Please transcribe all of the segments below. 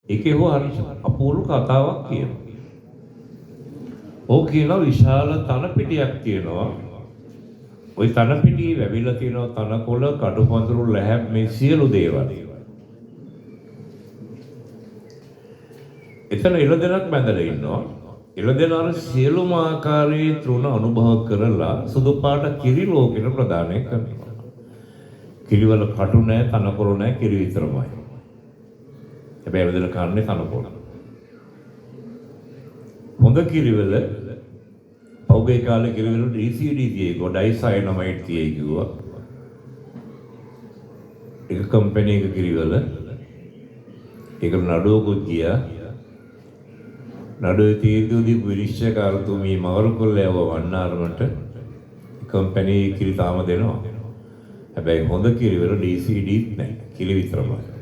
ඒකේ හො හරි අපූර්ව කතාවක් කියනවා. ඕක කියනවා විශාල තනපිටියක් තියෙනවා. ওই තනපිටියේ වැවිලා තියෙනවා තනකොළ, කඩුපඳුරු, ලැහැබ් මේ සියලු දේවල්. එතන එළදෙනක් බැඳලා ඉන්නවා. එළදෙන අර සියලුම ආකාරයේ තෘණ අනුභව කරලා සුදු පාට කිරි ලෝකෙට ප්‍රදානය කරනවා. කිරිවල කටු නැහැ, තනකොළ නැහැ, කිරි විතරමයි. හැබැයි එළදෙන කන්නේ තනකොළ. හොඳ කිරිවල ඔබේ කාලේ කිරිවල DCD තියේ ගොඩයි සයනමයිට් තියේ කිව්වා. එක කම්පැනි එක කිරිවල ඒක නඩුවකුත් ගියා. නඩුවේ තීන්දුවදී විනිශ්චයකාරතුමී මවරු කොල්ලයව වන්නාරමට කම්පැනි කිරි තාම දෙනවා. හැබැයි හොඳ කිරිවල DCDත් නැහැ. කිරි විතරමයි.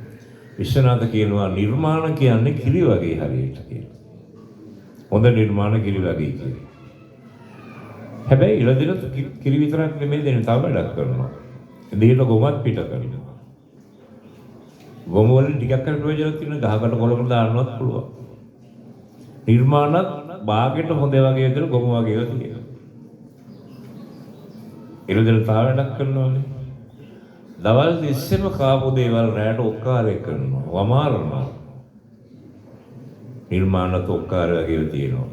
විශ්වනාථ කියනවා නිර්මාණ කියන්නේ කිරි වගේ හරියට කියලා. හොඳ නිර්මාණ කිරි වගේ කියලා. හැබැයි ඉලදින කිරි විතරක් නෙමෙයි දෙන්නේ තව වැඩක් කරනවා. දෙහිල ගොමත් පිට කරනවා. ගොම වල ටිකක් කරලා ප්‍රයෝජනක් තියෙන ගහකට කොළකට දාන්නවත් පුළුවන්. නිර්මාණත් බාගෙට හොඳ වගේ විතර ගොම වගේ ඒවා තියෙනවා. ඉලදින තව වැඩක් කරනවානේ. දවල් ඉස්සෙම කාපු දේවල් රැට ඔක්කාරය කරනවා. වමාරනවා. නිර්මාණත් ඔක්කාර වගේ තියෙනවා.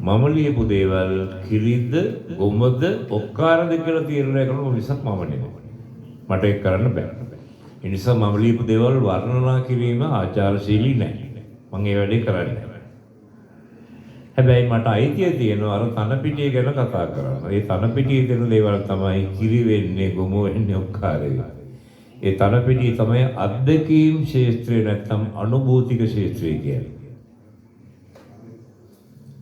මම ලියපු දේවල් කිරිද ගොමද ඔක්කාරද කියලා තීරණය කරනවා මිසක් මම නෙමෙයි. මට ඒක කරන්න බෑ. ඒ නිසා මම ලියපු දේවල් වර්ණනා කිරීම ආචාරශීලී නැහැ. මම ඒ වැඩේ කරන්නේ නැහැ. හැබැයි මට අයිතිය තියෙනවා අර තනපිටිය ගැන කතා කරන්න. ඒ තනපිටියේ තියෙන දේවල් තමයි කිරි වෙන්නේ, ගොම වෙන්නේ, ඔක්කාර වෙන්නේ. ඒ තනපිටිය තමයි අත්දැකීම් ශාස්ත්‍රය නැත්නම් අනුභූතික ශාස්ත්‍රය කියන්නේ.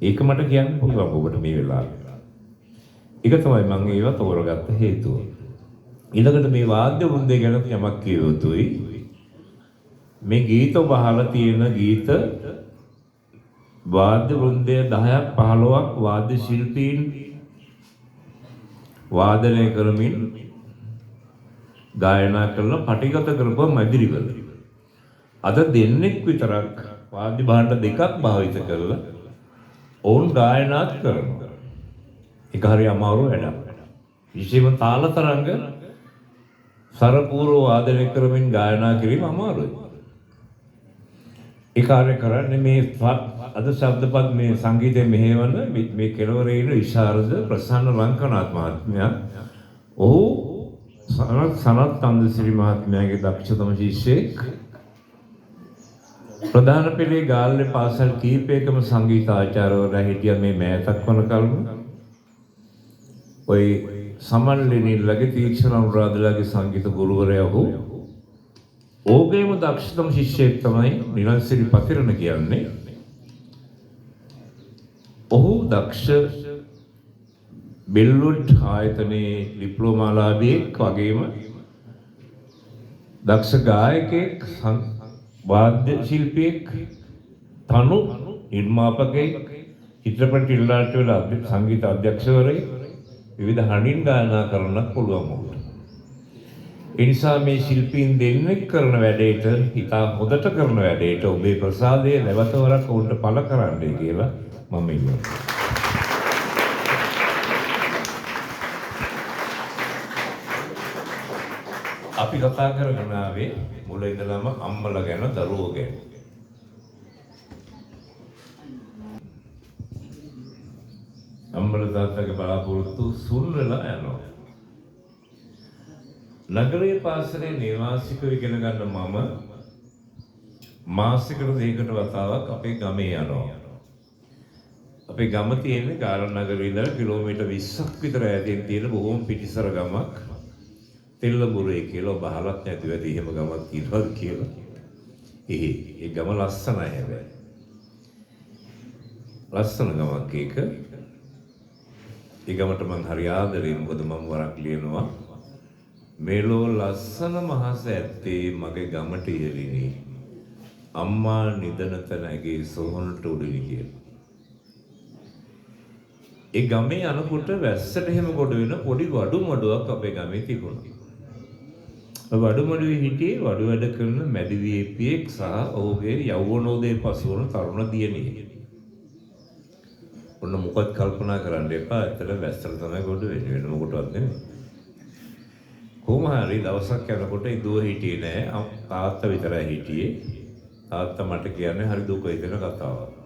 ඒක මට කියන්න පුළුවන් ඔබට මේ වෙලාවේ. ඒක තමයි මම ඒව තෝරගත්ත හේතුව. ඊළඟට මේ වාද්‍ය වෘන්දය ගැන යමක් කිය යුතුයි. මේ ගීත බහලා තියෙන ගීත වාද්‍ය වෘන්දය 10ක් 15ක් වාද්‍ය ශිල්පීන් වාදනය කරමින් ගායනා කරලා පටිගත කරපුවා මැදිරිවල. අද දෙන්නෙක් විතරක් වාද්‍ය භාණ්ඩ දෙකක් භාවිත කරලා ඔවුන් ගායනාත් කරනවා. ඒක හරි අමාරු වැඩක්. විශේෂම තාල තරංග සරපූර්ව වාදනය කරමින් ගායනා කිරීම අමාරුයි. ඒ කාර්ය කරන්නේ මේ අද ශබ්දපත් මේ සංගීතය මෙහෙවන මේ කෙළවරේ ඉන්න විශාරද ප්‍රසන්න ලංකනාත් මහත්මයා. ඔහු සනත් අන්දසිරි මහත්මයාගේ දක්ෂතම ශිෂ්‍යෙක්. ප්‍රධාන පෙළේ ගාල්ලේ පාසල් කීපයකම සංගීත ආචාර්යවරයා හිටියා මේ මෑතක් වන කල්ම. ඔය සමන්ලිනිල්ලගේ තීක්ෂණ අනුරාධලාගේ සංගීත ගුරුවරයා වූ ඕගේම දක්ෂතම ශිෂ්‍යයෙක් තමයි නිරන්සිරි පතිරණ කියන්නේ. ඔහු දක්ෂ බෙල්වුඩ් ආයතනයේ ඩිප්ලෝමාලාභියෙක් වගේම දක්ෂ ගායකයෙක්, වාද්‍ය ශිල්පියෙක්, තනු නිර්මාපකයෙක්, චිත්‍රපට ටෙලිනාට්‍යවල සංගීත අධ්‍යක්ෂවරයෙක්, විවිධ හඬින් ගායනා කරන්නත් පුළුවන් මොහොත. ඒ නිසා මේ ශිල්පීන් දෙන්නෙක් කරන වැඩේට, හිතා හොදට කරන වැඩේට ඔබේ ප්‍රසාදය නැවතවරක් උන්ට පළ කරන්නයි කියලා මම ඉන්නවා. අපි කතා කරගෙන ආවේ මුල ඉඳලම අම්මලා ගැන, දරුවෝ ගැන. අම්මලා තාත්තගේ බලාපොරොත්තු සුන් වෙලා යනවා. නගරයේ පාසලේ නිවාසිකව ඉගෙන ගන්න මම මාසිකට දෙකකට වතාවක් අපේ ගමේ යනවා. අපේ ගම තියෙන්නේ ගාල්ල නගරේ ඉඳලා කිලෝමීටර් 20ක් විතර ඈතින් තියෙන බොහොම පිටිසර ගමක්. තෙල්ලඹුරේ කියලා ඔබ අහලත් නැතුව ඇති එහෙම ගමක් තියෙනවද කියලා. ඒ ගම ලස්සනයි හැබැයි. ලස්සන ගමක් ඒක. ඒ ගමට මං හරි ආදරෙයි මොකද මම වරක් ලියනවා. මෙලෝ ලස්සන මහස ඇත්තේ මගේ ගමට ඉහළිනි. අම්මා නිදන තැනගේ සොහොනට උඩිනි කියලා. ඒ ගමේ යනකොට වැස්සට එහෙම ගොඩ වෙන පොඩි වඩු මඩුවක් අපේ ගමේ තිබුණා. වඩුමඩුවේ හිටියේ වඩු වැඩ කරන මැදිවියපියෙක් සහ ඔහුගේ යෞවනෝදය පසුවන තරුණ දියණිය. ඔන්න මොකක්ද කල්පනා කරන්න එපා. ඇත්තට වැස්සට තමයි ගොඩ වෙන්නේ, වෙන මොකටවත් නෙමෙයි. කොහොම හරි දවසක් යනකොට ඉදුව හිටියේ නෑ. තාත්තා විතරයි හිටියේ. තාත්තා මට කියන්නේ හරි දුක හිතෙන කතාවක්.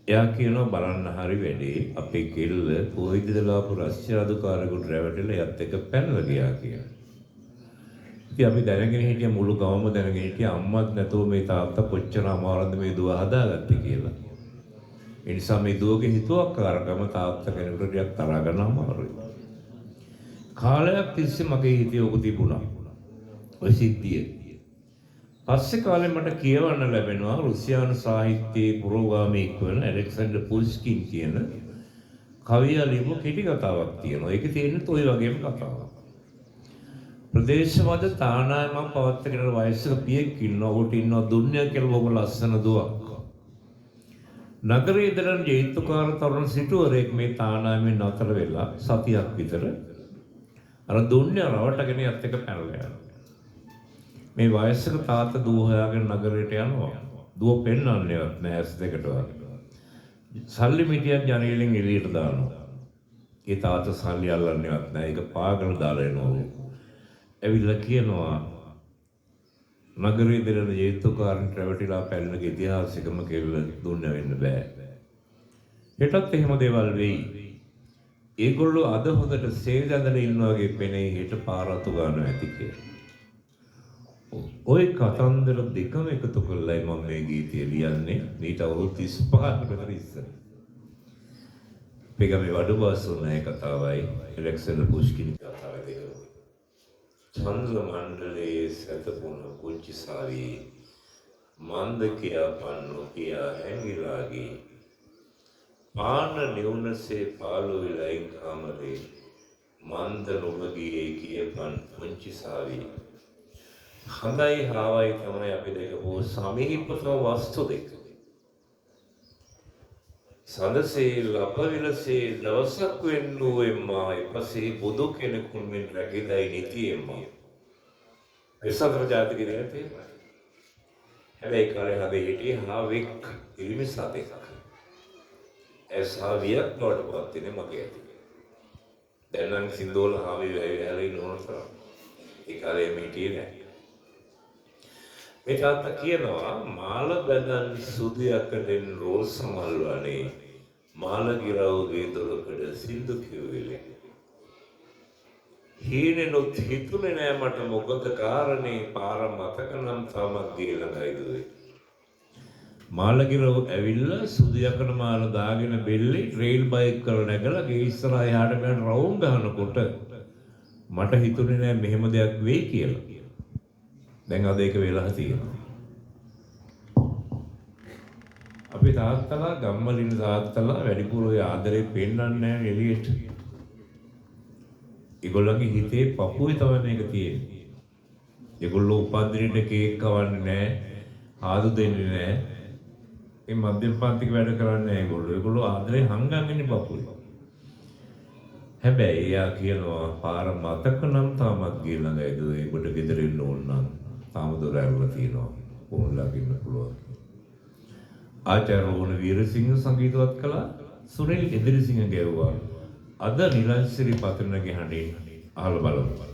එයා කියනවා බලන්න හරි වැඩේ අපේ කෙල්ල කොයිදලාපු රස්සිය අධිකාරියෙකුට රැවටිලා එයත් එක්ක පැනලා ගියා කියලා. ඉතින් අපි දැනගෙන හිටිය මුළු ගමම දැනගෙන හිටිය අම්මත් නැතුව මේ තාත්තා කොච්චර අමාරුද මේ දුව හදාගත්තේ කියලා. ඒ නිසා මේ දුවගේ හිතුවක්කාරකම තාත්තා කෙනෙකුට ටිකක් තරහ ගන්න අමාරුයි. කාලයක් තිස්සේ මගේ හිතේ ඔක තිබුණා. ඔය සිද්ධිය. පස්සේ කාලේ මට කියවන්න ලැබෙනවා රුසියානු සාහිත්‍යයේ පුරෝගාමීෙක් වන ඇලෙක්සැන්ඩර් පුෂ්කින් කියන කවියා ලියපු කෙටි කතාවක් තියෙනවා. ඒකේ තියෙන්නේ toy වගේම කතාවක්. ප්‍රදේශවද තානායමක් පවත්වාගෙන වයසක පියෙක් ඉන්නවා. ඔහුට ඉන්නවා දුන්යා කියලා බොහොම ලස්සන දුවක්. නගරයේ ඉඳන් ජෛතුකාර තරුණ සිටුවරයෙක් මේ තානායමෙන් නතර වෙලා සතියක් විතර අර දුන්යා රවටගෙන යත් එක පැනලා යනවා. මේ වයසක තාත්තා දුව හොයාගෙන නගරයට යනවා. දුව පෙන්වන්නේවත් නෑ ඇස් දෙකට වගේ. සල්ලි මිටියක් ජනේලෙන් එළියට දානවා. ඒ තාත්තා සල්ලි අල්ලන්නේවත් නෑ. ඒක පාගල දාලා එනවා. ඇවිල්ලා කියනවා නගරයේ දෙන ජේතුකාරන්ට රැවටිලා පැනන ඉතිහාසිකම කෙල්ල දුන්න වෙන්න බෑ. හෙටත් එහෙම දේවල් වෙයි. ඒගොල්ලෝ අද හොඳට සේදඳන ඉන්නවා වගේ පෙනේ හෙට පාරතු ගන්න ඇති කියලා. ඔය කතන්දර දෙකම එකතු කරලායි මම මේ ගීතය ලියන්නේ. ඊට අවුරුදු 35කට විතර ඉස්සර. මේකේ වඩුබාසුනේ කතාවයි ඇලෙක්සැන්ඩර් පුෂ්කින් කතාවයි දෙකම. චන්ද්‍ර මණ්ඩලයේ සතපුන කුංචි සාවී මන්දකියා පන්නු කියා හැංගිලාගේ පාන නිවුනසේ පාළු විලයින් කාමරේ මන්ද නොබගියේ කියපන් කුංචි සාවී හඳයි හාවයි තමයි අපි දෙකපු සමීපතම වස්තු දෙක. සඳසේ ලපවිලසේ දවසක් වෙන්නූ එම්මා එපසේ බුදු කෙනෙකුන් මෙන් රැගෙදයි නිති එම්මා. එසතර ජාතික දෙයක් තියෙනවා. හැබැයි කාලේ හදේ හිටියේ හාවෙක් ඉරිමි සතෙක්. ඒ හාවියක් බවට පත් වෙන්නේ මගේ ඇති. දැන් නම් සින්දෝල හාවි වැහි නෝනතර. ඒ කාලේ මේ හිටියේ නෑ. මේ තාත්තා කියනවා මාල බඳන් සුදු යකඩෙන් රෝස් මල් වනේ මාල ගිරවගේ දොරකඩ සින්දු කිව්වෙලේ. හීනෙනුත් හිතුනේ නෑ මට මොකද කාරණේ පාර මතක නම් තාමත් ගිහලා ගයිදුවේ. මාල ගිරව ඇවිල්ලා සුදු යකඩ මාල දාගෙන බෙල්ලේ රේල් බයික් කරලා නැගලා ගේ ඉස්සරහා එහාට මෙහාට රවුම් ගහනකොට මට හිතුනේ නෑ මෙහෙම දෙයක් වෙයි කියලා. දැන් අද ඒක වෙලා තියෙනවා. අපි තාත්තලා ගම්මලින් තාත්තලා වැඩිපුර ඔය ආදරේ පෙන්නන්නේ නැහැ එළියට. ඒගොල්ලන්ගේ හිතේ පපුවේ තමයි මේක තියෙන්නේ. ඒගොල්ලෝ උපන්දිනේට කේක් කවන්නේ නැහැ, ආදු දෙන්නේ නැහැ. මේ මධ්‍යම පන්තික වැඩ කරන්නේ නැහැ ඒගොල්ලෝ. ඒගොල්ලෝ ආදරේ හංගන්නේ පපුවේ. හැබැයි එයා කියනවා පාර මතක නම් තාමත් ගිහලා ගයිද ඒකට ගෙදරින් ඕන නම් තාම දොර ඇරලා තියෙනවා. ඕනලා ඉන්න පුළුවන්. ආචාර්ය රෝහණ වීරසිංහ සංගීතවත් කළා. සුනිල් එදිරිසිංහ ගැයුවා. අද නිලංශරි පතනගේ හඬින් අහලා බලමු.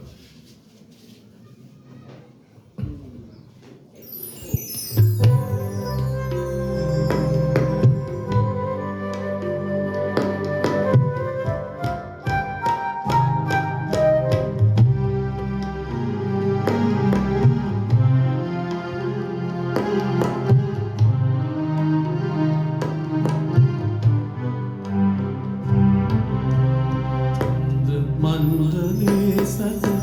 මන්දනේ සත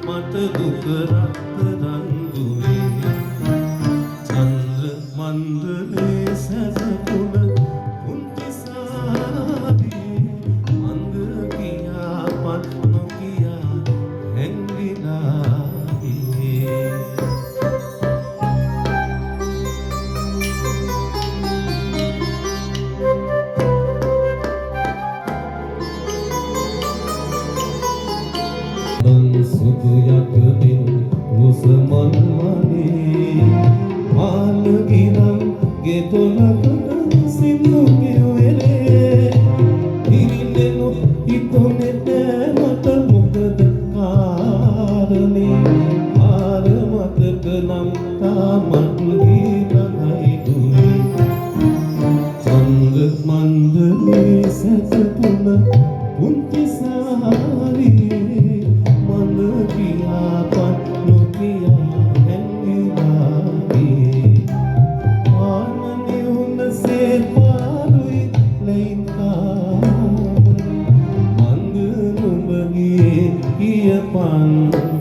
මට දුක රත්තරන් දුවේ චන්ද්‍ර මන්දලේ සැතපුන උන්තිසාදී මන්ද කියා පත් නොකියා හැංගිලා ගියේ සුදු යකදින් මුසමන් වනේ මාළගිරන් ගෙදොලකට සිඳු ගෙවෙලේ ඉරිනෙනු හිතුනෙට මට මොකද කාරණේ ආර මතක නම් තාමත් ගීතයි දුවේ චන්ද මන්දලේ සැතපුන උන්තිසාරියේ Pan